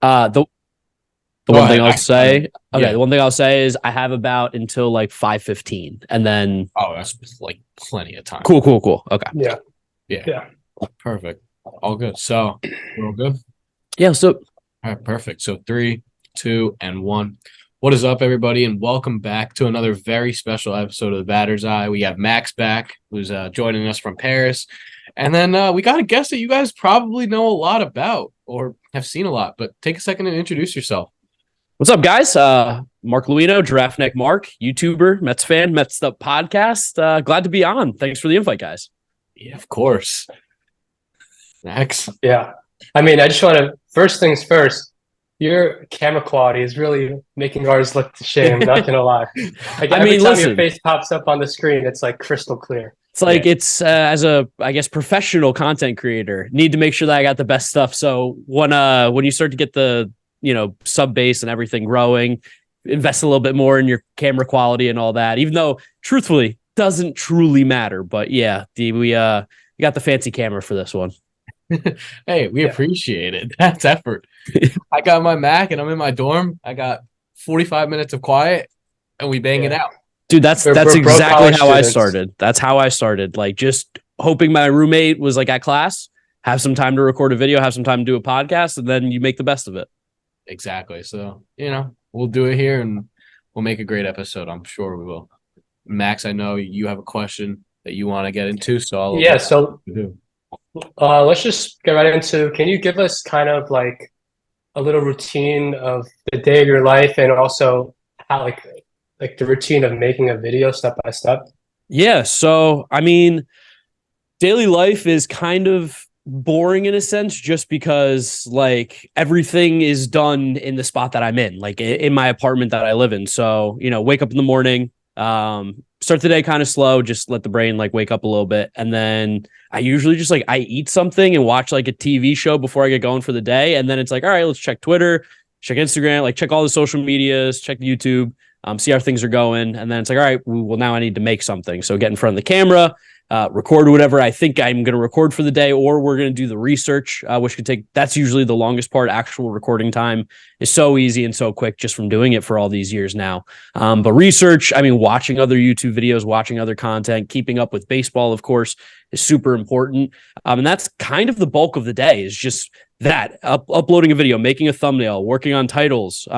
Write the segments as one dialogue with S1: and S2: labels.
S1: The
S2: Go
S1: one
S2: ahead.
S1: thing I'll say, okay,
S2: Yeah.
S1: the one thing I'll say is I have about until like 5:15, and then
S2: Oh, that's like plenty of time.
S1: cool. Okay,
S3: Yeah.
S2: Yeah.
S3: Yeah.
S2: Perfect. All good. So we're all good.
S1: yeah. So
S2: All right, perfect. So 3, 2, and 1. What is up, everybody, and welcome back to another very special episode of The Batter's Eye. We have Max back, who's joining us from Paris. And then we got a guest that you guys probably know a lot about or have seen a lot, but take a second and introduce yourself.
S1: what's up, guys? Marc GiraffeNeckMarc, YouTuber, Mets fan, Mets Up podcast. Glad to be on. Thanks for the invite, guys.
S2: Yeah, of course. Max.
S3: Yeah. I mean, I just want to, first things first, your camera quality is really making ours look to shame, not gonna lie. Like every time your face pops up on the screen, it's like crystal clear.
S1: It's like it's as a, I guess, professional content creator, need to make sure that I got the best stuff. So when you start to get the sub base and everything growing, invest a little bit more in your camera quality and all that. Even though, truthfully, doesn't truly matter. But yeah, we got the fancy camera for this one.
S2: Hey, we appreciate it. That's effort. I got my Mac and I'm in my dorm. I got 45 minutes of quiet and we bang it out.
S1: Dude, that's
S3: We're
S1: exactly how I
S3: students.
S1: started. That's how I started. Like just hoping my roommate was like at class, have some time to record a video, have some time to do a podcast, and then you make the best of it.
S2: Exactly. So, we'll do it here and we'll make a great episode. I'm sure we will. Max, I know you have a question that you want to get into. So
S3: let's just get right into, can you give us kind of like a little routine of the day of your life and also how like the routine of making a video step by step?
S1: Yeah. So, I mean, daily life is kind of boring in a sense, just because like everything is done in the spot that I'm in, like in my apartment that I live in. So, wake up in the morning, start the day kind of slow, just let the brain like wake up a little bit. And then I usually just I eat something and watch like a TV show before I get going for the day. And then it's like, all right, let's check Twitter, check Instagram, like check all the social medias, check YouTube, see how things are going. And then it's like, all right, well, now I need to make something. So get in front of the camera, record whatever I think I'm going to record for the day, or we're going to do the research, which could take, that's usually the longest part. Actual recording time is so easy and so quick just from doing it for all these years now. But research, I mean, watching other YouTube videos, watching other content, keeping up with baseball, of course, is super important. And that's kind of the bulk of the day, is just that uploading a video, making a thumbnail, working on titles,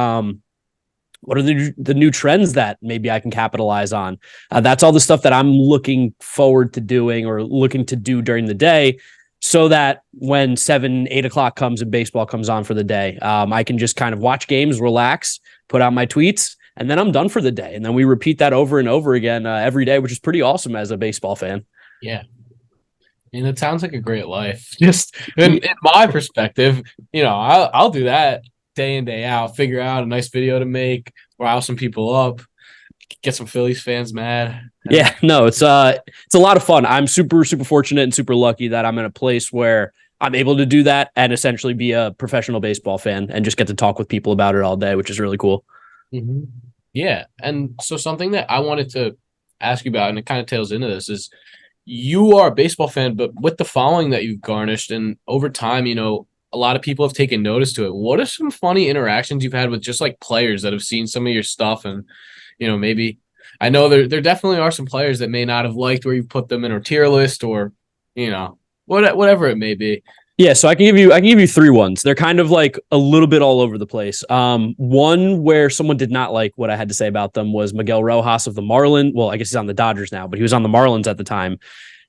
S1: what are the new trends that maybe I can capitalize on? That's all the stuff that I'm looking forward to doing or looking to do during the day, so that when 7, 8 o'clock comes and baseball comes on for the day, I can just kind of watch games, relax, put out my tweets, and then I'm done for the day. And then we repeat that over and over again every day, which is pretty awesome as a baseball fan.
S2: Yeah. And it sounds like a great life. Just in my perspective, I'll do that day in, day out, figure out a nice video to make, rile some people up, get some Phillies fans mad.
S1: Yeah, no, it's a lot of fun. I'm super, super fortunate and super lucky that I'm in a place where I'm able to do that and essentially be a professional baseball fan and just get to talk with people about it all day, which is really cool.
S2: Mm-hmm. Yeah. And so something that I wanted to ask you about, and it kind of tails into this, is you are a baseball fan, but with the following that you've garnished and over time, a lot of people have taken notice to it. What are some funny interactions you've had with just like players that have seen some of your stuff? And, maybe I know there definitely are some players that may not have liked where you put them in a tier list or, whatever it may be.
S1: Yeah. So I can give you 3 ones. They're kind of like a little bit all over the place. One where someone did not like what I had to say about them was Miguel Rojas of the Marlins. Well, I guess he's on the Dodgers now, but he was on the Marlins at the time.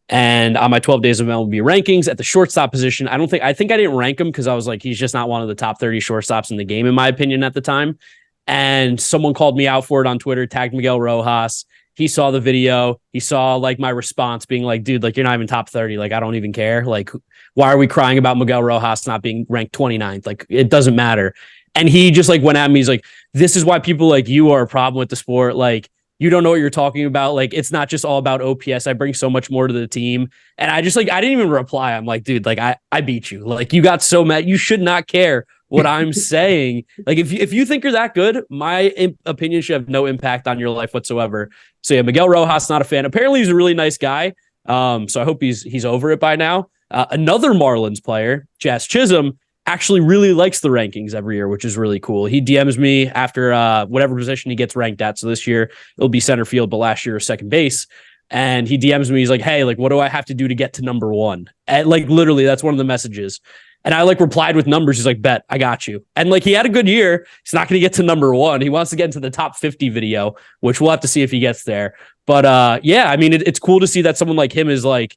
S1: And on my 12 days of MLB rankings at the shortstop position, I think I didn't rank him because I was like, he's just not one of the top 30 shortstops in the game, in my opinion, at the time. And someone called me out for it on Twitter, tagged Miguel Rojas. He saw the video. He saw like my response being like, dude, like you're not even top 30. Like, I don't even care. Like, why are we crying about Miguel Rojas not being ranked 29th? Like, it doesn't matter. And he just like went at me. He's like, this is why people like you are a problem with the sport. Like, you don't know what you're talking about. Like, it's not just all about OPS. I bring so much more to the team. And I just I didn't even reply. I'm like, dude, like I beat you. Like, you got so mad. You should not care what I'm saying. Like, if you think you're that good, my opinion should have no impact on your life whatsoever. So yeah, Miguel Rojas, not a fan. Apparently he's a really nice guy. So I hope he's over it by now. Another Marlins player, Jazz Chisholm, actually really likes the rankings every year, which is really cool. He DMs me after whatever position he gets ranked at. So this year it'll be center field, but last year was second base. And he DMs me. He's like, hey, like, what do I have to do to get to number one? And like, literally, that's one of the messages. And I like replied with numbers. He's like, bet, I got you. And like, he had a good year. He's not going to get to number one. He wants to get into the top 50 video, which we'll have to see if he gets there. But yeah, I mean, it's cool to see that someone like him is like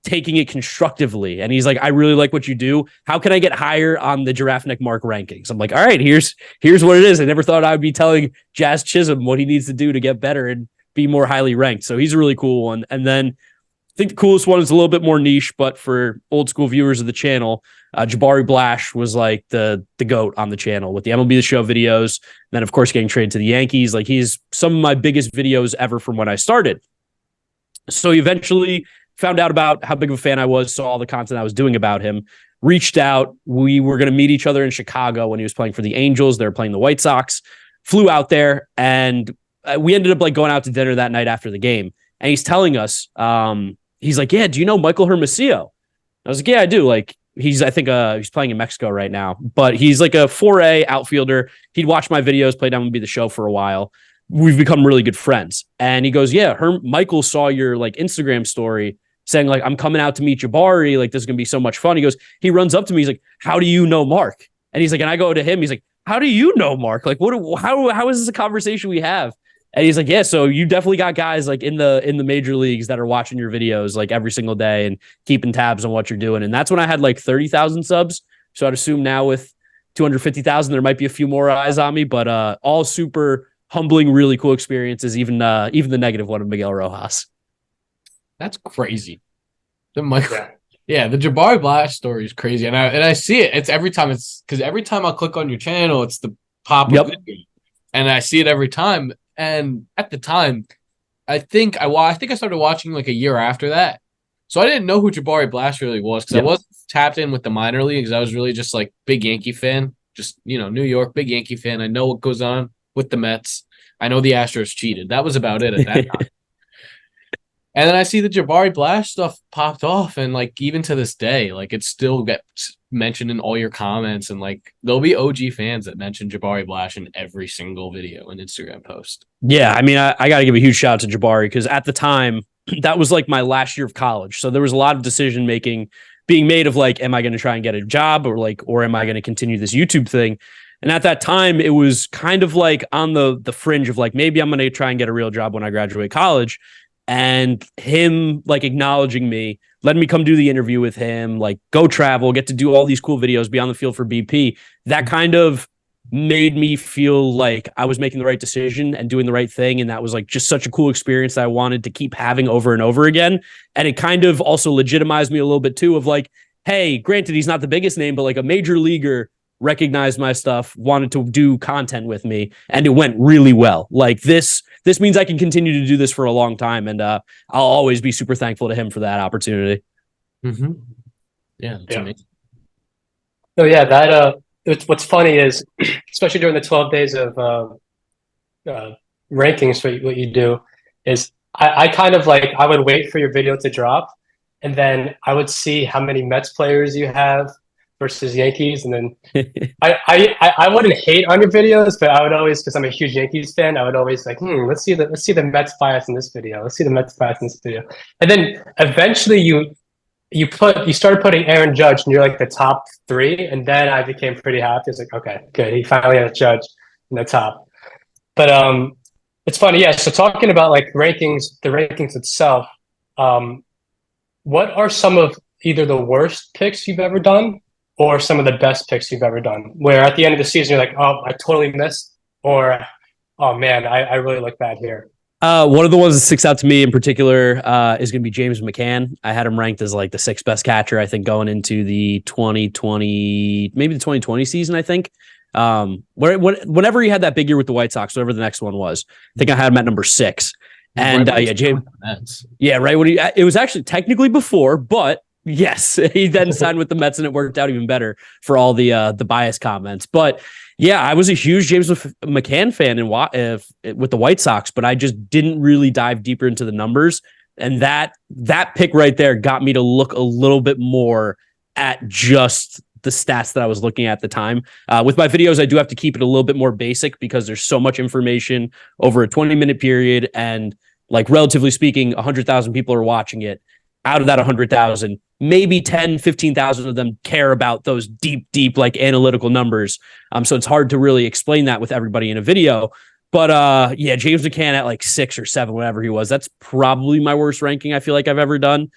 S1: taking it constructively. And he's like, I really like what you do. How can I get higher on the GiraffeNeckMarc rankings? I'm like, all right, here's what it is. I never thought I would be telling Jazz Chisholm what he needs to do to get better and be more highly ranked. So he's a really cool one. And then I think the coolest one is a little bit more niche, but for old school viewers of the channel, Jabari Blash was like the GOAT on the channel with the MLB The Show videos. Then, of course, getting traded to the Yankees. Like, he's some of my biggest videos ever from when I started. So he eventually found out about how big of a fan I was, saw all the content I was doing about him, reached out. We were going to meet each other in Chicago when he was playing for the Angels. They were playing the White Sox. Flew out there, and we ended up like going out to dinner that night after the game. And he's telling us, he's like, yeah, do you know Michael Hermosillo? I was like, yeah, I do. Like, I think he's playing in Mexico right now, but he's like a 4A outfielder. He'd watch my videos, played MLB The Show for a while. We've become really good friends. And he goes, yeah, Michael saw your like Instagram story saying like, I'm coming out to meet Jabari. Like, this is going to be so much fun. He runs up to me. He's like, how do you know Marc? And he's like, and I go to him. He's like, how do you know Marc? Like, how is this a conversation we have? And he's like, yeah, so you definitely got guys like in the major leagues that are watching your videos like every single day and keeping tabs on what you're doing. And that's when I had like 30,000 subs. So I'd assume now with 250,000, there might be a few more eyes on me, but all super humbling, really cool experiences, even the negative one of Miguel Rojas.
S2: That's crazy. The Jabari Blash story is crazy. And I see it. It's every time because every time I click on your channel, it's the pop up video. And I see it every time. And at the time, I think I started watching like a year after that. So I didn't know who Jabari Blash really was because I wasn't tapped in with the minor leagues. I was really just like big Yankee fan, just, New York, big Yankee fan. I know what goes on with the Mets. I know the Astros cheated. That was about it at that time. And then I see the Jabari Blash stuff popped off, and like even to this day, like it still gets mentioned in all your comments, and like there'll be OG fans that mention Jabari Blash in every single video and Instagram post.
S1: Yeah, I mean, I got to give a huge shout out to Jabari because at the time that was like my last year of college, so there was a lot of decision making being made of like, am I going to try and get a job or am I going to continue this YouTube thing? And at that time, it was kind of like on the fringe of like maybe I'm going to try and get a real job when I graduate college. And him like acknowledging me, letting me come do the interview with him, like go travel, get to do all these cool videos, be on the field for BP. That kind of made me feel like I was making the right decision and doing the right thing. And that was like just such a cool experience that I wanted to keep having over and over again. And it kind of also legitimized me a little bit too of like, hey, granted, he's not the biggest name, but like a major leaguer recognized my stuff, wanted to do content with me, and it went really well. Like this means I can continue to do this for a long time, and I'll always be super thankful to him for that opportunity.
S2: Mm-hmm. Yeah, that's amazing.
S3: So yeah, that what's funny is, especially during the 12 days of rankings for what you do, is I kind of like I would wait for your video to drop, and then I would see how many Mets players you have versus Yankees, and then I wouldn't hate on your videos, but I would always, because I'm a huge Yankees fan, I would always like, let's see the Mets bias in this video. Let's see the Mets bias in this video. And then eventually you started putting Aaron Judge and you're like the top 3, and then I became pretty happy. It's like, okay, good. He finally had a Judge in the top. But it's funny, yeah. So talking about like the rankings itself, what are some of either the worst picks you've ever done or some of the best picks you've ever done, where at the end of the season, you're like, oh, I totally missed, or, oh man, I really look bad here?
S1: One of the ones that sticks out to me in particular is going to be James McCann. I had him ranked as like the 6th best catcher, I think, going into the 2020 season, I think. Whenever he had that big year with the White Sox, whatever the next one was, I think I had him at number 6. And James, yeah, right. It was actually technically before, but yes, he then signed with the Mets, and it worked out even better for all the bias comments. But yeah, I was a huge James McCann fan with the White Sox, but I just didn't really dive deeper into the numbers. And that pick right there got me to look a little bit more at just the stats that I was looking at the time. With my videos, I do have to keep it a little bit more basic because there's so much information over a 20-minute period. And like, relatively speaking, 100,000 people are watching it. Out of that 100,000, maybe 10, 15,000 of them care about those deep, like analytical numbers. So it's hard to really explain that with everybody in a video. But yeah, James McCann at like 6 or 7, whatever he was, that's probably my worst ranking I feel like I've ever done.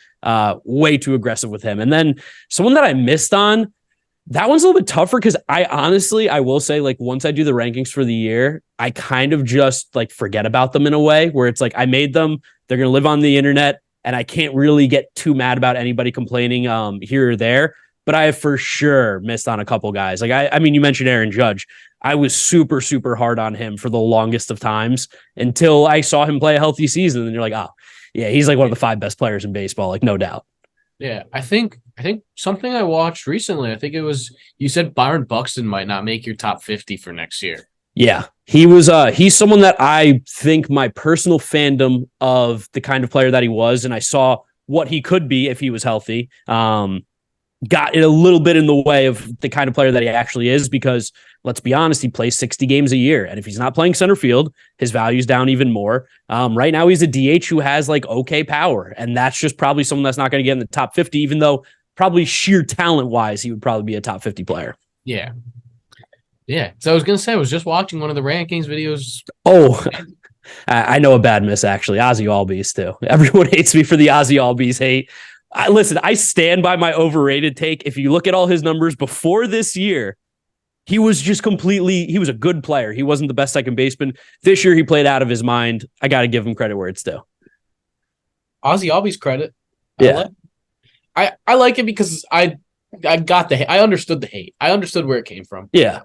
S1: Way too aggressive with him. And then someone that I missed on, that one's a little bit tougher because I will say, like, once I do the rankings for the year, I kind of just like forget about them in a way where it's like I made them, they're going to live on the internet, and I can't really get too mad about anybody complaining here or there. But I have for sure missed on a couple guys. Like, I mean, you mentioned Aaron Judge. I was super, super hard on him for the longest of times until I saw him play a healthy season. And you're like, oh, yeah, he's like one of the 5 best players in baseball, like no doubt.
S2: Yeah, I think something I watched recently, I think it was, you said Byron Buxton might not make your top 50 for next year.
S1: Yeah, he's someone that I think my personal fandom of the kind of player that he was, and I saw what he could be if he was healthy, got it a little bit in the way of the kind of player that he actually is, because let's be honest, he plays 60 games a year. And if he's not playing center field, his value's down even more. Right now he's a DH who has like okay power. And that's just probably someone that's not going to get in the top 50, even though probably sheer talent wise, he would probably be a top 50 player.
S2: Yeah. Yeah. So I was going to say, I was just watching one of the rankings videos.
S1: Oh, I know a bad miss, actually. Ozzy Albies too. Everyone hates me for the Ozzy Albies hate. Listen, I stand by my overrated take. If you look at all his numbers before this year, he was just he was a good player. He wasn't the best second baseman. This year, he played out of his mind. I got to give him credit where it's due.
S2: Ozzy Albies credit.
S1: Yeah.
S2: I like it because I got the hate. I understood the hate. I understood where it came from.
S1: Yeah.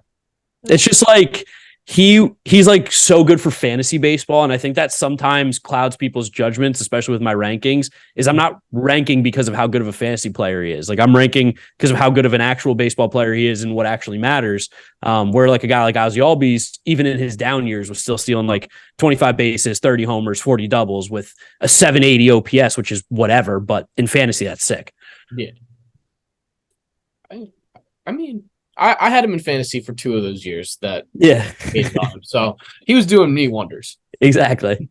S1: It's just like he's like so good for fantasy baseball, and I think that sometimes clouds people's judgments, especially with my rankings. Is I'm not ranking because of how good of a fantasy player he is. Like, I'm ranking because of how good of an actual baseball player he is and what actually matters. Where like a guy like Ozzy Albies, even in his down years, was still stealing like 25 bases, 30 homers, 40 doubles with a 780 OPS, which is whatever. But in fantasy, that's sick.
S2: Yeah. I mean, I had him in fantasy for 2 of those years that made on him. So he was doing me wonders.
S1: Exactly.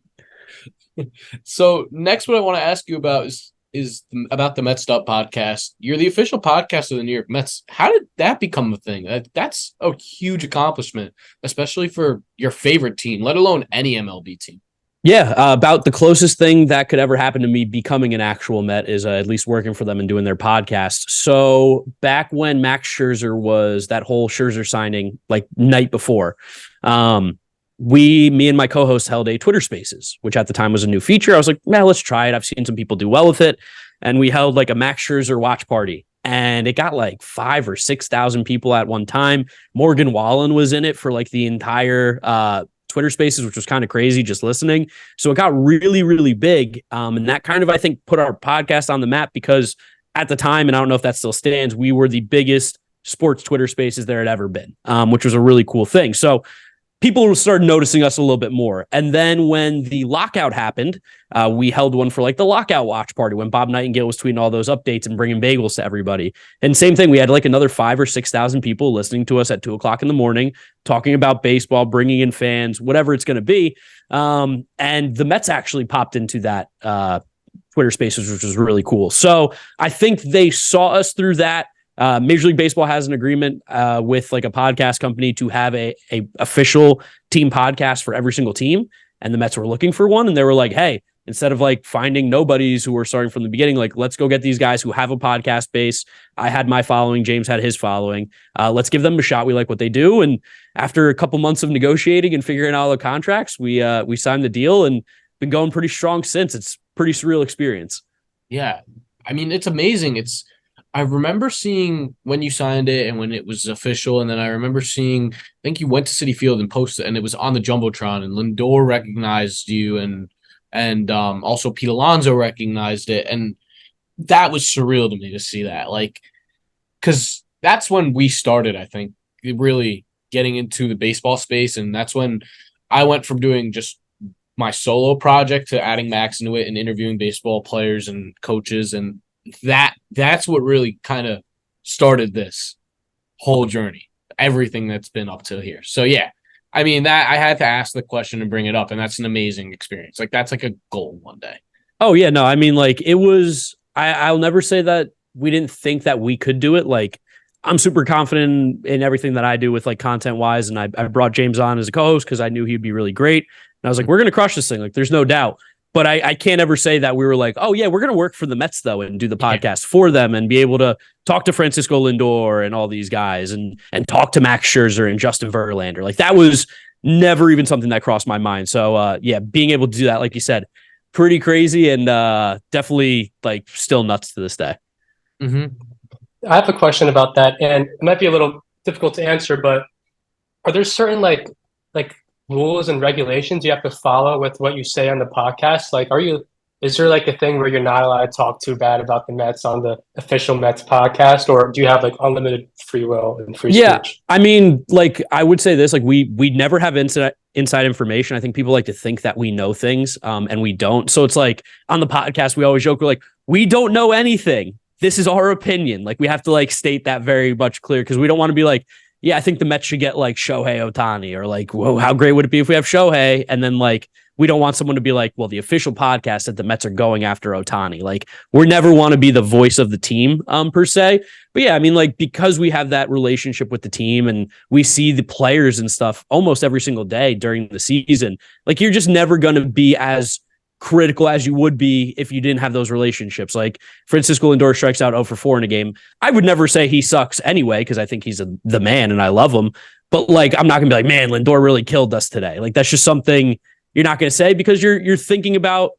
S2: So next, what I want to ask you about is about the Mets Up podcast. You're the official podcast of the New York Mets. How did that become a thing? That's a huge accomplishment, especially for your favorite team, let alone any MLB team.
S1: Yeah, about the closest thing that could ever happen to me becoming an actual Met is at least working for them and doing their podcast. So back when Max Scherzer was that whole Scherzer signing, like night before, me and my co-host held a Twitter Spaces, which at the time was a new feature. I was like, man, let's try it. I've seen some people do well with it. And we held like a Max Scherzer watch party. And it got like 5,000 or 6,000 people at one time. Morgan Wallen was in it for like the entire Twitter Spaces, which was kind of crazy just listening. So it got really, really big. And that kind of, I think, put our podcast on the map because at the time, and I don't know if that still stands, we were the biggest sports Twitter Spaces there had ever been, which was a really cool thing. So people started noticing us a little bit more. And then when the lockout happened, we held one for like the lockout watch party when Bob Nightingale was tweeting all those updates and bringing bagels to everybody. And same thing, we had like another 5,000 or 6,000 people listening to us at 2:00 in the morning, talking about baseball, bringing in fans, whatever it's going to be. And the Mets actually popped into that Twitter Spaces, which was really cool. So I think they saw us through that. Major League Baseball has an agreement with like a podcast company to have a official team podcast for every single team. And the Mets were looking for one. And they were like, hey, instead of like finding nobodies who were starting from the beginning, like, let's go get these guys who have a podcast base. I had my following. James had his following. Let's give them a shot. We like what they do. And after a couple months of negotiating and figuring out all the contracts, we signed the deal and been going pretty strong since. It's a pretty surreal experience.
S2: Yeah. I mean, it's amazing. I remember seeing when you signed it and when it was official, and then I remember seeing, I think you went to Citi Field and posted, and it was on the Jumbotron, and Lindor recognized you, and also Pete Alonso recognized it, and that was surreal to me to see that, like, because that's when we started, I think, really getting into the baseball space, and that's when I went from doing just my solo project to adding Max into it and interviewing baseball players and coaches, and that's what really kind of started this. whole journey, everything that's been up to here. So yeah, I mean that I had to ask the question and bring it up, and that's an amazing experience. Like that's like a goal one day.
S1: Oh yeah, no, I mean like it was. I'll never say that we didn't think that we could do it. Like I'm super confident in everything that I do with like content wise, and I brought James on as a co-host because I knew he'd be really great. And I was like, we're gonna crush this thing. Like there's no doubt. But I can't ever say that we were like, oh yeah, we're gonna work for the Mets though and do the podcast for them and be able to talk to Francisco Lindor and all these guys and talk to Max Scherzer and Justin Verlander. Like that was never even something that crossed my mind. So yeah, being able to do that, like you said, pretty crazy and definitely like still nuts to this day.
S2: Mm-hmm.
S3: I have a question about that, and it might be a little difficult to answer, but are there certain like rules and regulations you have to follow with what you say on the podcast? Like, is there like a thing where you're not allowed to talk too bad about the Mets on the official Mets podcast, or do you have like unlimited free will and free speech?
S1: I mean, like I would say this, like we never have inside information. I think people like to think that we know things, and we don't. So it's like on the podcast, we always joke, we're like, we don't know anything. This is our opinion. Like we have to like state that very much clear because we don't want to be like, yeah, I think the Mets should get like Shohei Ohtani or like, whoa, how great would it be if we have Shohei? And then like, we don't want someone to be like, well, the official podcast that the Mets are going after Ohtani. Like we never want to be the voice of the team per se. But yeah, I mean, like because we have that relationship with the team and we see the players and stuff almost every single day during the season, like you're just never going to be as critical as you would be if you didn't have those relationships. Like Francisco Lindor strikes out 0 for 4 in a game. I would never say he sucks anyway, because I think he's the man and I love him. But like, I'm not gonna be like, man, Lindor really killed us today. Like that's just something you're not gonna say because you're thinking about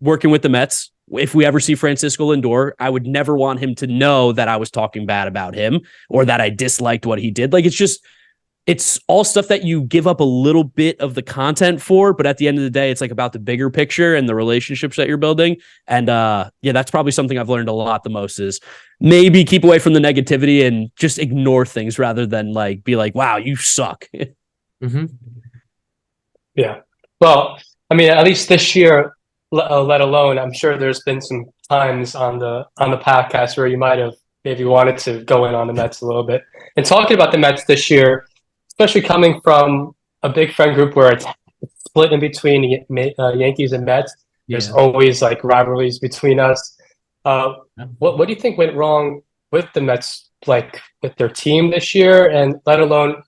S1: working with the Mets. If we ever see Francisco Lindor, I would never want him to know that I was talking bad about him or that I disliked what he did. Like it's all stuff that you give up a little bit of the content for, but at the end of the day, it's like about the bigger picture and the relationships that you're building. And yeah, that's probably something I've learned a lot the most is maybe keep away from the negativity and just ignore things rather than like be like, wow, you suck.
S2: Mm-hmm.
S3: Yeah. Well, I mean, at least this year, let alone, I'm sure there's been some times on the podcast where you might have maybe wanted to go in on the Mets a little bit. And talking about the Mets this year, especially coming from a big friend group where it's split in between Yankees and Mets. There's always like rivalries between us. What do you think went wrong with the Mets, like with their team this year, and let alone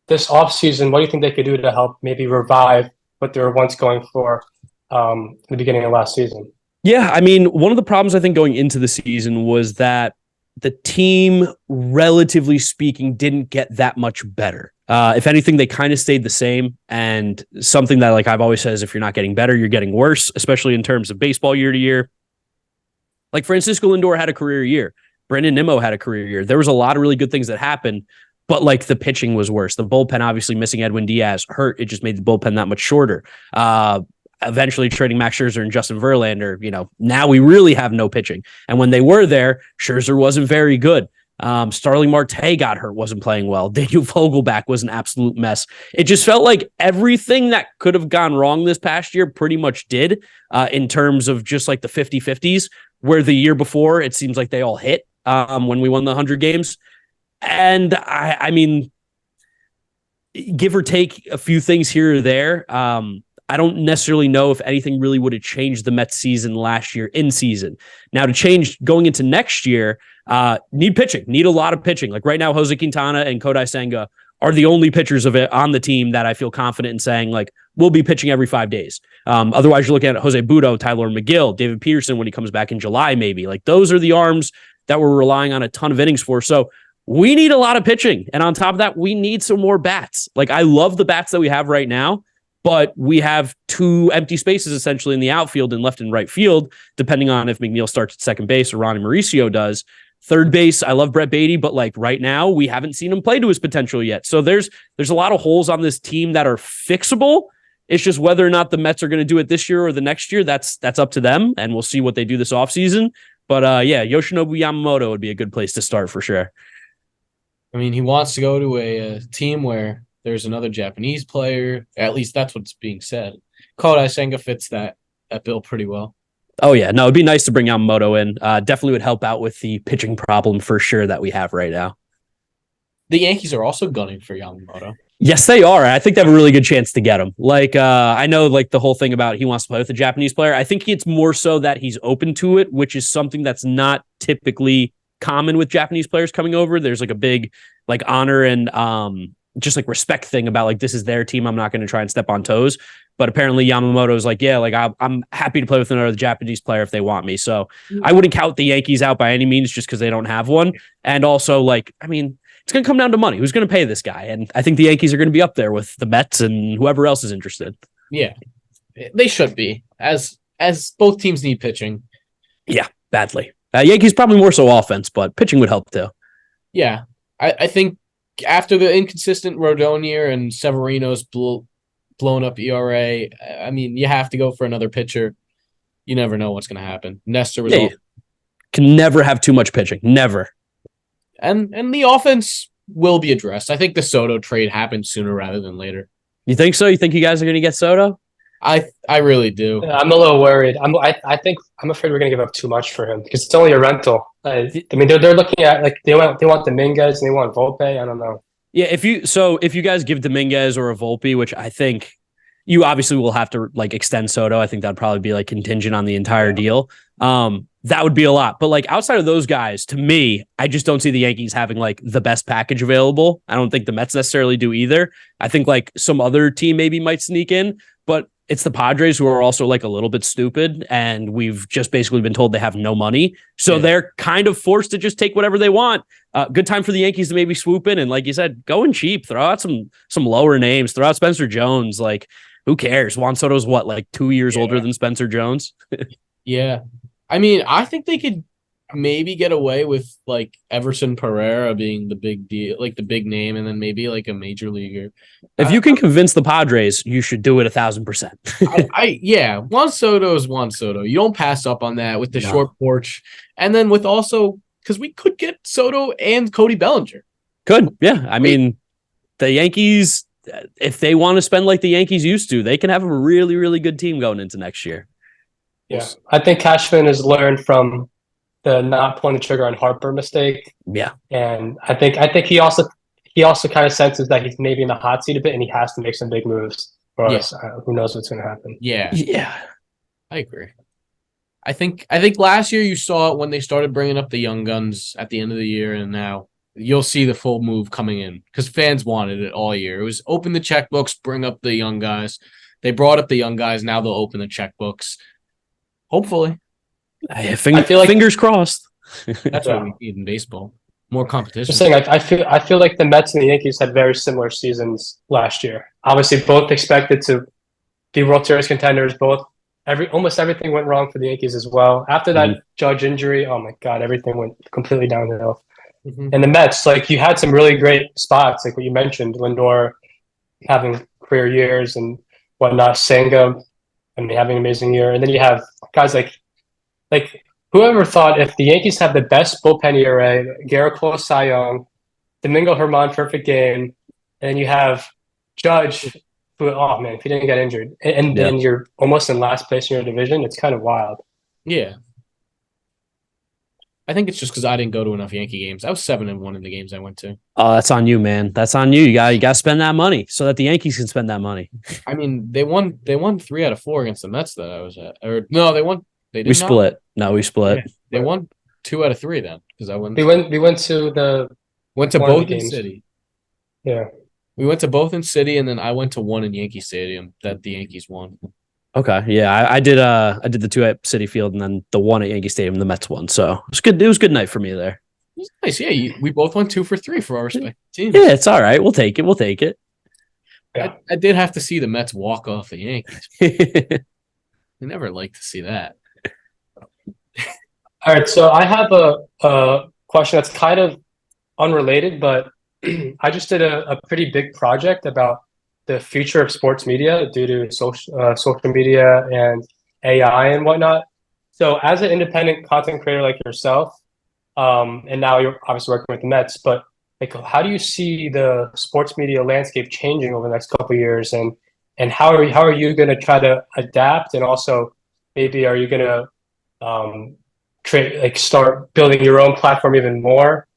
S3: this offseason? What do you think they could do to help maybe revive what they were once going for in the beginning of last season?
S1: Yeah, I mean, one of the problems I think going into the season was that the team, relatively speaking, didn't get that much better. If anything, they kind of stayed the same. And something that, like I've always said, is if you're not getting better, you're getting worse, especially in terms of baseball year to year. Like Francisco Lindor had a career year. Brandon Nimmo had a career year. There was a lot of really good things that happened, but like the pitching was worse. The bullpen, obviously missing Edwin Diaz hurt. It just made the bullpen that much shorter. Eventually trading Max Scherzer and Justin Verlander, now we really have no pitching. And when they were there, Scherzer wasn't very good. Starling Marte got hurt, wasn't playing well. Daniel Vogelback was an absolute mess. It just felt like everything that could have gone wrong this past year pretty much did in terms of just like the 50-50s, where the year before, it seems like they all hit when we won the 100 games. And I mean, give or take a few things here or there, I don't necessarily know if anything really would have changed the Mets season last year in season. Now to change going into next year, need pitching, need a lot of pitching. Like right now, Jose Quintana and Kodai Senga are the only pitchers of it on the team that I feel confident in saying like, we'll be pitching every 5 days. Otherwise you're looking at Jose Budo, Tyler McGill, David Peterson when he comes back in July, maybe. Like those are the arms that we're relying on a ton of innings for. So we need a lot of pitching. And on top of that, we need some more bats. Like I love the bats that we have right now, but we have 2 empty spaces essentially in the outfield and left and right field, depending on if McNeil starts at second base or Ronnie Mauricio does. Third base, I love Brett Beatty, but like right now, we haven't seen him play to his potential yet. So there's a lot of holes on this team that are fixable. It's just whether or not the Mets are going to do it this year or the next year. That's up to them, and we'll see what they do this offseason. But yeah, Yoshinobu Yamamoto would be a good place to start for sure.
S2: I mean, he wants to go to a team where there's another Japanese player. At least that's what's being said. Kodai Senga fits that bill pretty well.
S1: Oh, yeah. No, it'd be nice to bring Yamamoto in. Definitely would help out with the pitching problem for sure that we have right now.
S2: the Yankees are also gunning for Yamamoto.
S1: Yes, they are. I think they have a really good chance to get him. Like, I know, like the whole thing about he wants to play with a Japanese player. I think it's more so that he's open to it, which is something that's not typically common with Japanese players coming over. There's like a big like honor and just like respect thing about like this is their team. I'm not going to try and step on toes. But apparently Yamamoto's like, yeah, like I'm happy to play with another Japanese player if they want me. So I wouldn't count the Yankees out by any means just because they don't have one. And also, like, I mean, it's going to come down to money. Who's going to pay this guy? And I think the Yankees are going to be up there with the Mets and whoever else is interested.
S2: Yeah, they should be, as both teams need pitching.
S1: Yeah, badly. Yankees probably more so offense, but pitching would help too.
S2: Yeah, I think after the inconsistent Rodon year and Severino's blown up ERA, I mean, you have to go for another pitcher. You never know what's going to happen. Nestor was
S1: can never have too much pitching. Never.
S2: And the offense will be addressed. I think the Soto trade happened sooner rather than later.
S1: You think so? You think you guys are going to get Soto?
S2: I really do.
S3: Yeah, I'm a little worried. I'm afraid we're going to give up too much for him because it's only a rental. I mean, they're looking at like they want Dominguez and they want Volpe. I don't know.
S1: Yeah, if you guys give Dominguez or a Volpe, which I think you obviously will have to like extend Soto. I think that'd probably be like contingent on the entire deal. That would be a lot. But like outside of those guys, to me, I just don't see the Yankees having like the best package available. I don't think the Mets necessarily do either. I think like some other team maybe might sneak in, but it's the Padres who are also like a little bit stupid, and we've just basically been told they have no money. So they're kind of forced to just take whatever they want. Good time for the Yankees to maybe swoop in and, like you said, go in cheap, throw out some lower names, throw out Spencer Jones. Like, who cares? Juan Soto's what, like 2 years older than Spencer Jones?
S2: Yeah. I mean, I think they could maybe get away with like Everson Pereira being the big deal, like the big name, and then maybe like a major leaguer.
S1: If you can convince the Padres, you should do it 1,000%.
S2: Yeah, Juan Soto is Juan Soto. You don't pass up on that with the short porch, and then with also because we could get Soto and Cody Bellinger.
S1: Could, yeah. I mean, the Yankees, if they want to spend like the Yankees used to, they can have a really, really good team going into next year.
S3: Yeah, I think Cashman has learned from the not pulling the trigger on Harper mistake.
S1: Yeah,
S3: and I think he also kind of senses that he's maybe in the hot seat a bit, and he has to make some big moves. Or else, who knows what's going to happen?
S2: Yeah, I agree. I think last year you saw it when they started bringing up the young guns at the end of the year, and now you'll see the full move coming in because fans wanted it all year. It was open the checkbooks, bring up the young guys. They brought up the young guys. Now they'll open the checkbooks. Hopefully.
S1: I feel like fingers crossed.
S2: That's what we need in baseball. More competition.
S3: Just saying, I feel like the Mets and the Yankees had very similar seasons last year. Obviously, both expected to be World Series contenders. Almost everything went wrong for the Yankees as well. After that Judge injury, oh my God, everything went completely downhill. Mm-hmm. And the Mets, like you had some really great spots, like what you mentioned, Lindor having career years and whatnot, Senga, having an amazing year, and then you have guys like whoever thought if the Yankees have the best bullpen ERA, Garrett Cole, Cy Young, Domingo Germán, perfect game, and then you have Judge, who, oh man, if he didn't get injured, and then you're almost in last place in your division, it's kind of wild.
S2: Yeah. I think it's just because I didn't go to enough Yankee games. I was 7-1 in the games I went to.
S1: Oh, that's on you, man. That's on you. You got to spend that money so that the Yankees can spend that money.
S2: I mean, they won 3 out of 4 against the Mets that I was at. Or no, they won. They did
S1: we split. No, we split.
S2: Yeah, they won 2 out of 3 then because I went.
S3: We went to
S2: both in City.
S3: Yeah,
S2: we went to both in City, and then I went to one in Yankee Stadium that the Yankees won.
S1: Okay, yeah, I did. I did the 2 at City Field, and then the 1 at Yankee Stadium. The Mets won, so it was good. It was a good night for me there.
S2: It was nice. Yeah, we both went 2 for 3 for our respective teams.
S1: Yeah, it's all right. We'll take it.
S3: Yeah.
S2: I did have to see the Mets walk off the Yankees. I never like to see that.
S3: All right, so I have a question that's kind of unrelated, but I just did a pretty big project about the future of sports media due to social media and AI and whatnot. So as an independent content creator like yourself, and now you're obviously working with the Mets, but like, how do you see the sports media landscape changing over the next couple of years, and how are you going to try to adapt, and also maybe are you going to start building your own platform even more,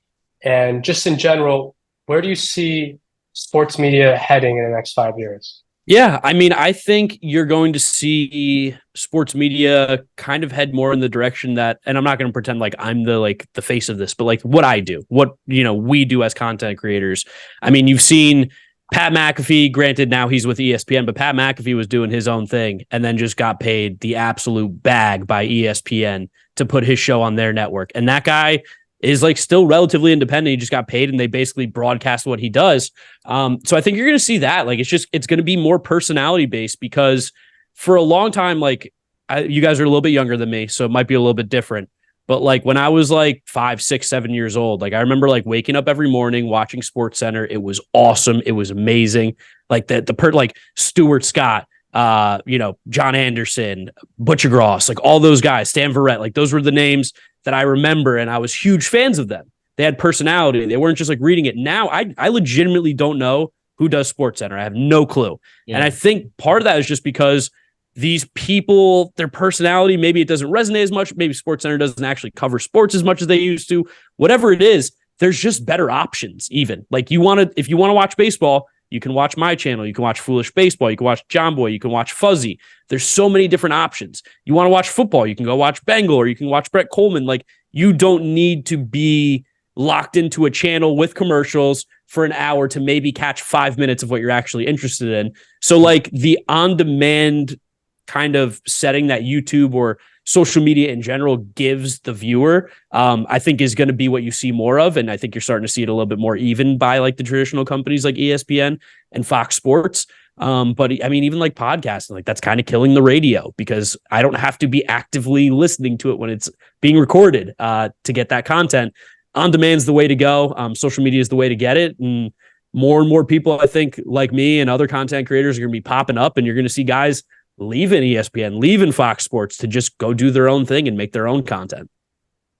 S3: and just in general, where do you see sports media heading in the next 5 years?
S1: Yeah, I mean, I think you're going to see sports media kind of head more in the direction that, and I'm not going to pretend like I'm the face of this, but like what I do, what we do as content creators. I mean, you've seen Pat McAfee, granted now he's with ESPN, but Pat McAfee was doing his own thing and then just got paid the absolute bag by ESPN to put his show on their network. And that guy is like still relatively independent. He just got paid and they basically broadcast what he does. So I think you're going to see that. Like, it's going to be more personality based because for a long time, like you guys are a little bit younger than me, so it might be a little bit different. But like when I was like 5, 6, 7 years old, like I remember like waking up every morning, watching SportsCenter. It was awesome. It was amazing. Like like Stuart Scott, John Anderson, Butcher Gross, like all those guys, Stan Verrett, like those were the names that I remember, and I was huge fans of them. They had personality. They weren't just like reading it. Now I legitimately don't know who does SportsCenter. I have no clue. Yeah. And I think part of that is just because these people, their personality, maybe it doesn't resonate as much. Maybe SportsCenter doesn't actually cover sports as much as they used to. Whatever it is, there's just better options even. Like if you want to watch baseball, you can watch my channel. You can watch Foolish Baseball. You can watch John Boy. You can watch Fuzzy. There's so many different options. You want to watch football, you can go watch Bengal, or you can watch Brett Coleman. Like, you don't need to be locked into a channel with commercials for an hour to maybe catch 5 minutes of what you're actually interested in. So like the on-demand kind of setting that YouTube or social media in general gives the viewer, I think is going to be what you see more of. And I think you're starting to see it a little bit more even by like the traditional companies like ESPN and Fox Sports. But I mean, even like podcasting, like that's kind of killing the radio because I don't have to be actively listening to it when it's being recorded to get that content. On demand is the way to go. Social media is the way to get it. And more people, I think, like me and other content creators are going to be popping up, and you're going to see guys leaving ESPN, leaving Fox Sports to just go do their own thing and make their own content.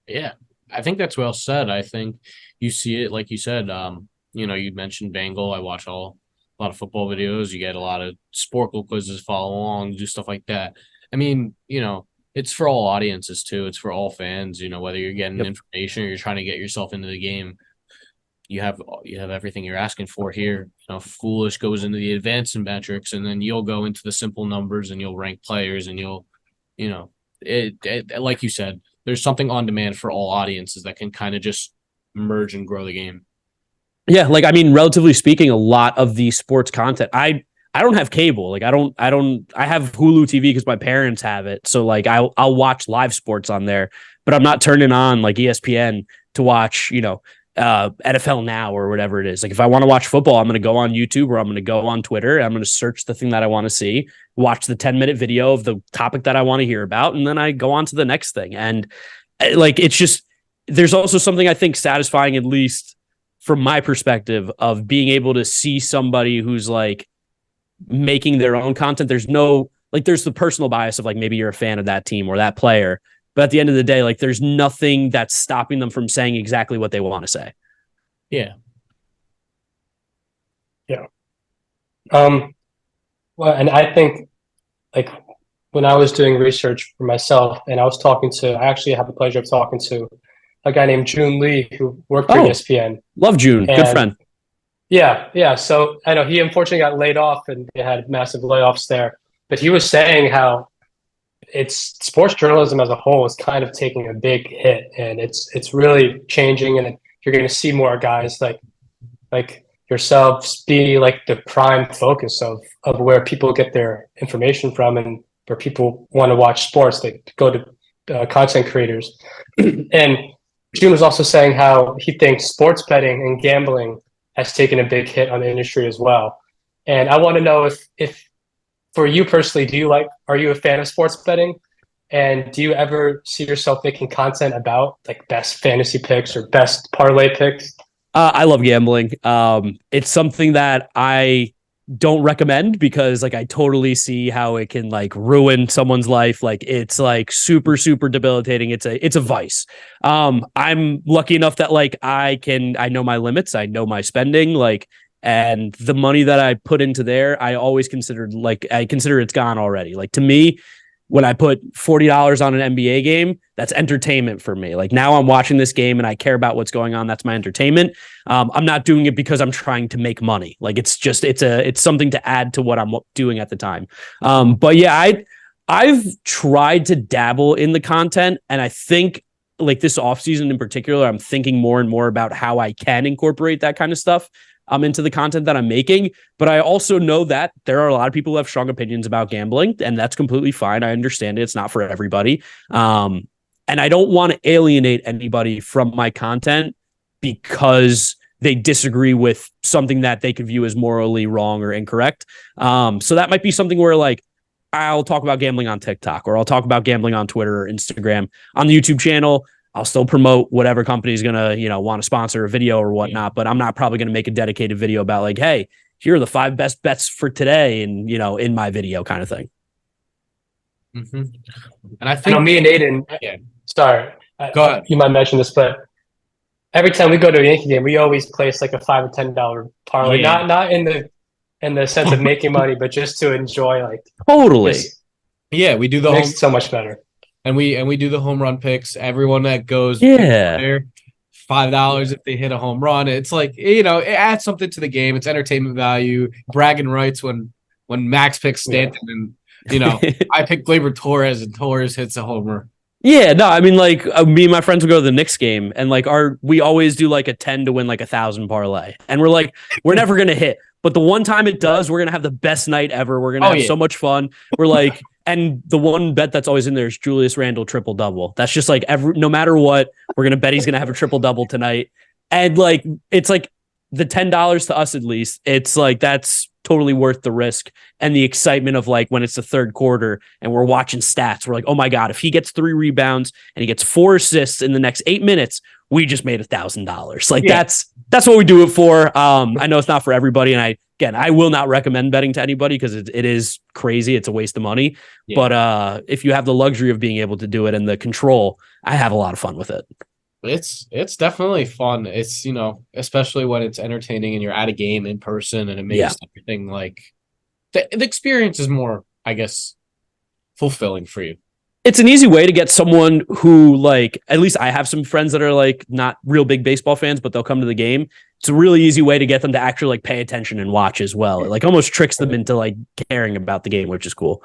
S2: Yeah, I think that's well said. I think you see it, like you said, you mentioned Bengal. I watch a lot of football videos. You get a lot of Sporkle quizzes, follow along, do stuff like that. I mean, it's for all audiences too. It's for all fans, whether you're getting information or you're trying to get yourself into the game. You have everything you're asking for here. Foolish goes into the advanced metrics, and then you'll go into the simple numbers and you'll rank players, and you'll, like you said, there's something on demand for all audiences that can kind of just merge and grow the game.
S1: Yeah, like I mean, relatively speaking, a lot of the sports content, I don't have cable. Like I have Hulu TV because my parents have it. So like I'll watch live sports on there, but I'm not turning on like ESPN to watch, NFL Now or whatever it is. Like if I want to watch football, I'm going to go on YouTube or I'm going to go on Twitter. I'm going to search the thing that I want to see, watch the 10-minute video of the topic that I want to hear about, and then I go on to the next thing. And like, it's just, there's also something I think satisfying, at least from my perspective, of being able to see somebody who's like making their own content. There's the personal bias of like, maybe you're a fan of that team or that player. But at the end of the day, like there's nothing that's stopping them from saying exactly what they want to say.
S2: Yeah.
S3: Yeah. Well, and I think like when I was doing research for myself and I actually had the pleasure of talking to a guy named June Lee who worked for ESPN.
S1: Love June. Good friend.
S3: Yeah. So I know he unfortunately got laid off and they had massive layoffs there, but he was saying how it's sports journalism as a whole is kind of taking a big hit, and it's really changing, and you're going to see more guys like yourselves be like the prime focus of where people get their information from, and where people want to watch sports. They go to content creators. And June was also saying how he thinks sports betting and gambling has taken a big hit on the industry as well. And I want to know if for you personally, are you a fan of sports betting? And do you ever see yourself making content about like best fantasy picks or best parlay picks?
S1: I love gambling. It's something that I don't recommend because like I totally see how it can like ruin someone's life. Like it's like super, super debilitating. It's a vice. I'm lucky enough that like I know my limits. I know my spending, and the money that I put into there, I consider it's gone already. Like to me, when I put $40 on an NBA game, that's entertainment for me. Like now I'm watching this game and I care about what's going on. That's my entertainment. I'm not doing it because I'm trying to make money. Like it's something to add to what I'm doing at the time. But yeah, I've tried to dabble in the content, and I think like this offseason in particular, I'm thinking more and more about how I can incorporate that kind of stuff into the content that I'm making. But I also know that there are a lot of people who have strong opinions about gambling, and that's completely fine. I understand it. It's not for everybody. And I don't want to alienate anybody from my content because they disagree with something that they could view as morally wrong or incorrect. So that might be something where like, I'll talk about gambling on TikTok, or I'll talk about gambling on Twitter or Instagram. On the YouTube channel, I'll still promote whatever company is going to, want to sponsor a video or whatnot, but I'm not probably going to make a dedicated video about like, hey, here are the 5 best bets for today. And, in my video kind of thing.
S2: Mm-hmm. And I think
S3: me and Aiden, sorry,
S2: go ahead.
S3: You might mention this, but every time we go to a Yankee game, we always place like a $5 or $10 parlay, not in the sense of making money, but just to enjoy, like
S1: totally.
S2: Yeah, we do the
S3: makes it so much better.
S2: And we do the home run picks. Everyone that goes
S1: there,
S2: $5 if they hit a home run. It's like, it adds something to the game. It's entertainment value, bragging rights when Max picks Stanton and I pick Gleyber Torres and Torres hits a homer.
S1: Yeah, no, I mean, like me and my friends will go to the Knicks game, and like we always do like a 10 to win like 1,000 parlay, and we're like, we're never gonna hit, but the one time it does, we're gonna have the best night ever. We're gonna have so much fun. We're like, and the one bet that's always in there is Julius Randle triple double. That's just like no matter what, we're gonna bet he's gonna have a triple double tonight, and like it's like the $10 to us at least. It's like that's totally worth the risk and the excitement of like when it's the third quarter and we're watching stats. We're like, oh my God, if he gets 3 rebounds and he gets 4 assists in the next 8 minutes, we just made $1,000. Like that's what we do it for. I know it's not for everybody. And I will not recommend betting to anybody because it is crazy. It's a waste of money. Yeah. But if you have the luxury of being able to do it and the control, I have a lot of fun with it.
S2: It's definitely fun. It's, especially when it's entertaining and you're at a game in person and it makes everything like the experience is more, I guess, fulfilling for you.
S1: It's an easy way to get someone who like, at least I have some friends that are like not real big baseball fans, but they'll come to the game. It's a really easy way to get them to actually like pay attention and watch as well. It like almost tricks them into like caring about the game, which is cool.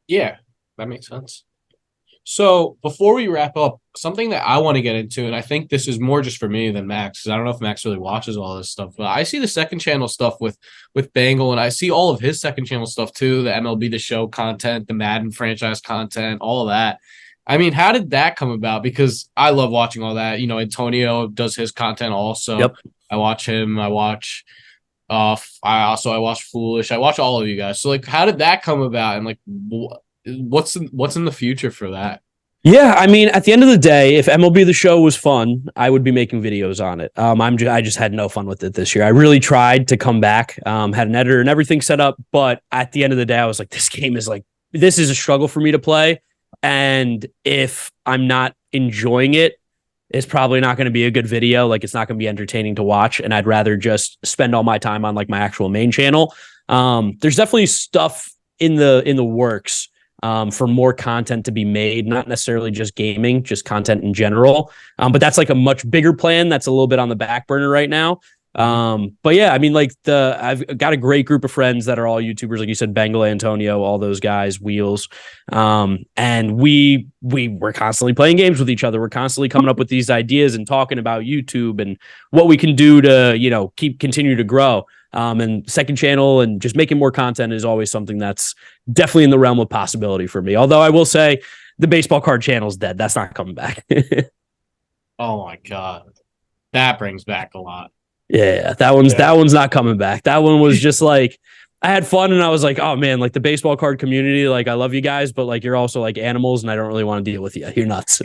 S2: Yeah, that makes sense. So before we wrap up, something that I want to get into, and I think this is more just for me than Max, because I don't know if Max really watches all this stuff, but I see the second channel stuff with Bangle, and I see all of his second channel stuff too, the MLB The Show content, the Madden franchise content, all of that. I mean, how did that come about? Because I love watching all that. Antonio does his content also. Yep. I watch him. I watch I watch Foolish. I watch all of you guys. So like, how did that come about? And like, what's in the future for that?
S1: Yeah, I mean, at the end of the day, if MLB The Show was fun, I would be making videos on it. I just had no fun with it this year. I really tried to come back, had an editor and everything set up, but at the end of the day, I was like, this is a struggle for me to play, and if I'm not enjoying it, it's probably not going to be a good video. Like, it's not going to be entertaining to watch, and I'd rather just spend all my time on like my actual main channel. There's definitely stuff in the works. For more content to be made, not necessarily just gaming, just content in general. But that's like a much bigger plan. That's a little bit on the back burner right now. But yeah, I mean, like I've got a great group of friends that are all YouTubers, like you said, Bengal, Antonio, all those guys, Wheels. And we're constantly playing games with each other. We're constantly coming up with these ideas and talking about YouTube and what we can do to, continue to grow. And second channel and just making more content is always something that's definitely in the realm of possibility for me. Although I will say the baseball card channel is dead. That's not coming back.
S2: Oh my God. That brings back a lot.
S1: Yeah, that one's not coming back. That one was just like, I had fun and I was like, oh man, like the baseball card community, like I love you guys, but like you're also like animals and I don't really want to deal with you. You're nuts.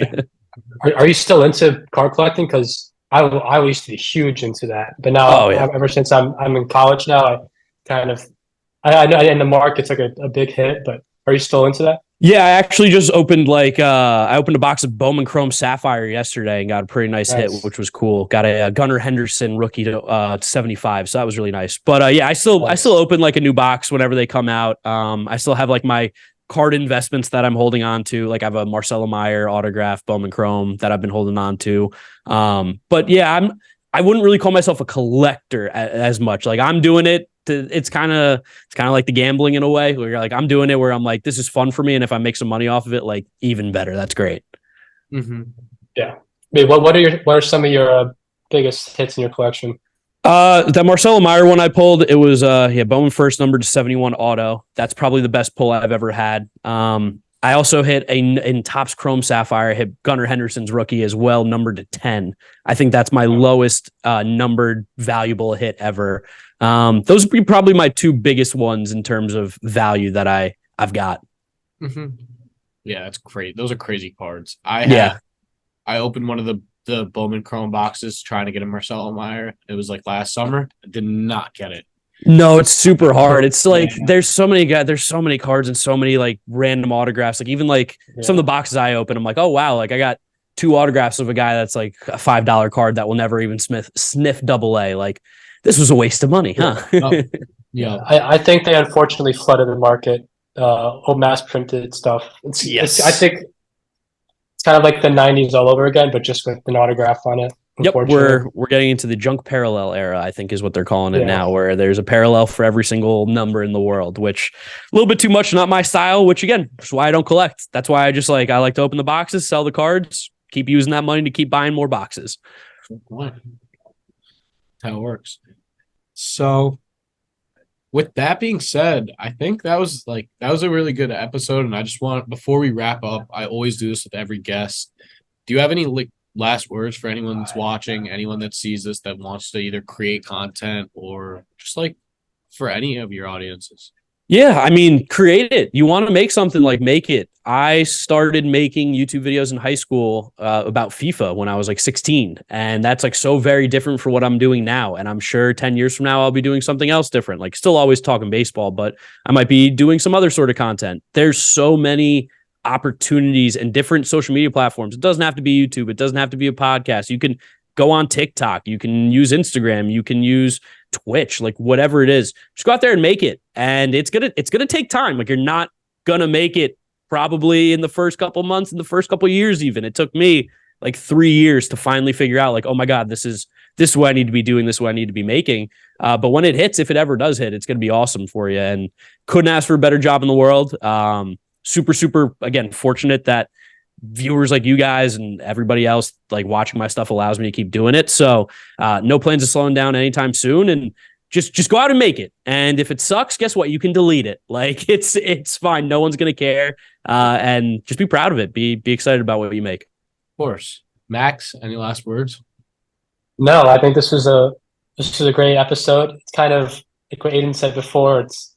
S3: Are you still into card collecting? Because I used to be huge into that, but now ever since I'm in college now, I know in the market took a big hit. But are you still into that?
S1: Yeah, I actually just opened I opened a box of Bowman Chrome Sapphire yesterday and got a pretty nice hit, which was cool. Got a Gunnar Henderson rookie to 75, so that was really nice. But I still open like a new box whenever they come out. I still have like my card investments that I'm holding on to. Like I have a Marcelo Meyer autograph Bowman Chrome that I've been holding on to. But yeah, I wouldn't really call myself a collector as much. Like I'm doing it. It's kind of like the gambling in a way where you're like, I'm doing it where I'm like, this is fun for me. And if I make some money off of it, like even better. That's great.
S3: Mm-hmm. Yeah. I mean, what are some of your biggest hits in your collection?
S1: The Marcelo Meyer one I pulled, it was Bowman first number to 71 auto. That's probably the best pull I've ever had. I also hit in Topps Chrome Sapphire, I hit Gunnar Henderson's rookie as well, numbered to 10. I think that's my lowest numbered valuable hit ever. Those would be probably my two biggest ones in terms of value that I've got.
S2: Mm-hmm. Yeah, that's great. Those are crazy cards. I opened one of the Bowman Chrome boxes trying to get a Marcelo Meyer. It was like last summer. I did not get it.
S1: No, it's super hard. It's like there's so many cards and so many like random autographs. Like even like some of the boxes I open, I'm like, oh wow, like I got 2 autographs of a guy that's like a $5 card that will never even sniff AA. Like this was a waste of money, huh?
S2: Yeah.
S3: I think they unfortunately flooded the market. Mass printed stuff. I think it's kind of like the 90s all over again, but just with an autograph on it.
S1: Yep, we're getting into the junk parallel era, I think is what they're calling it now, where there's a parallel for every single number in the world, which a little bit too much, not my style, which again, is why I don't collect. That's why I like to open the boxes, sell the cards, keep using that money to keep buying more boxes.
S2: That's how it works. So with that being said, I think that was a really good episode. And I just want, before we wrap up, I always do this with every guest. Do you have any last words for anyone that's watching, anyone that sees this that wants to either create content or just like for any of your audiences?
S1: Yeah, I mean, create it. You want to make something, like make it. I started making YouTube videos in high school about FIFA when I was like 16. And that's like so very different from what I'm doing now. And I'm sure 10 years from now, I'll be doing something else different. Like still always talking baseball, but I might be doing some other sort of content. There's so many opportunities and different social media platforms. It doesn't have to be YouTube. It doesn't have to be a podcast. You can go on TikTok. You can use Instagram. You can use Twitch, like whatever it is. Just go out there and make it. And it's gonna take time. Like you're not gonna make it probably in the first couple months, in the first couple years even. It took me like 3 years to finally figure out like, oh my God, this is what I need to be doing, this is what I need to be making. But when it hits, if it ever does hit, it's gonna be awesome for you. And couldn't ask for a better job in the world. Super, again, fortunate that viewers like you guys and everybody else like watching my stuff allows me to keep doing it. So no plans of slowing down anytime soon, and just go out and make it. And if it sucks, guess what? You can delete it. Like it's fine. No one's going to care. And just be proud of it. Be excited about what you make.
S2: Of course. Max, any last words?
S3: No, I think this was a great episode. It's kind of like what Aiden said before. It's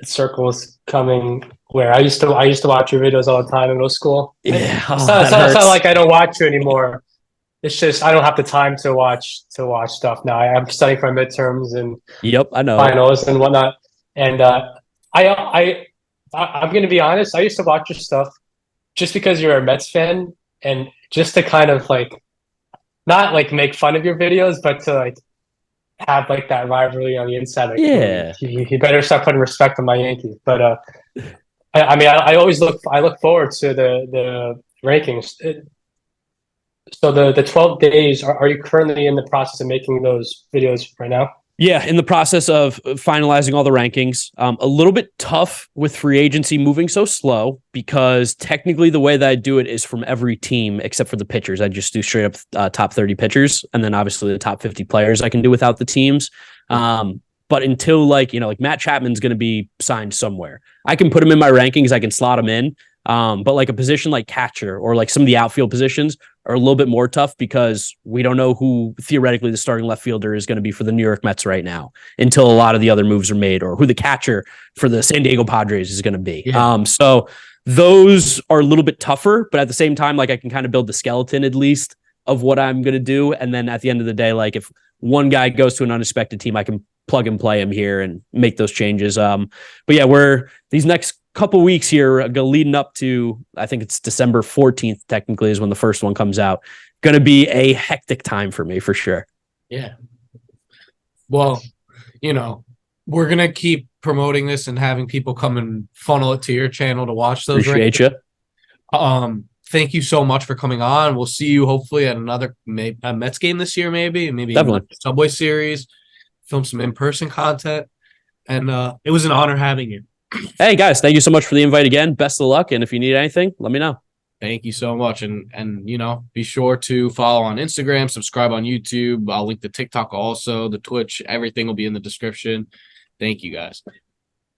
S3: circles coming where I used to watch your videos all the time in middle school.
S1: Yeah,
S3: it's not like I don't watch you anymore. It's just I don't have the time to watch stuff now. I'm studying for my midterms and
S1: I know
S3: finals and whatnot. And I'm going to be honest. I used to watch your stuff just because you're a Mets fan, and just to kind of like not like make fun of your videos, but to like have like that rivalry on the inside. Like, he better start putting respect on my Yankees. But I always look forward to the rankings. So the 12 days, are you currently in the process of making those videos right now?
S1: Yeah, in the process of finalizing all the rankings. A little bit tough with free agency moving so slow, because technically the way that I do it is from every team except for the pitchers. I just do straight up top 30 pitchers, and then obviously the top 50 players I can do without the teams. But until like Matt Chapman's going to be signed somewhere, I can put him in my rankings. I can slot him in. But like a position like catcher or like some of the outfield positions are a little bit more tough, because we don't know who theoretically the starting left fielder is going to be for the New York Mets right now until a lot of the other moves are made, or who the catcher for the San Diego Padres is going to be. Yeah. So those are a little bit tougher, but at the same time, like I can kind of build the skeleton at least of what I'm going to do. And then at the end of the day, like if one guy goes to an unexpected team, I can plug and play him here and make those changes. But yeah, these next couple weeks here leading up to, I think it's December 14th technically is when the first one comes out. Going to be a hectic time for me for sure.
S2: Yeah. Well, we're going to keep promoting this and having people come and funnel it to your channel to watch those.
S1: Appreciate you.
S2: Thank you so much for coming on. We'll see you hopefully at another Mets game this year, maybe
S1: Definitely.
S2: Subway Series, film some in-person content. And it was an honor having you.
S1: Hey guys, thank you so much for the invite again. Best of luck. And if you need anything, let me know.
S2: Thank you so much. And you know, be sure to follow on Instagram, subscribe on YouTube. I'll link the TikTok also, the Twitch, everything will be in the description. Thank you guys.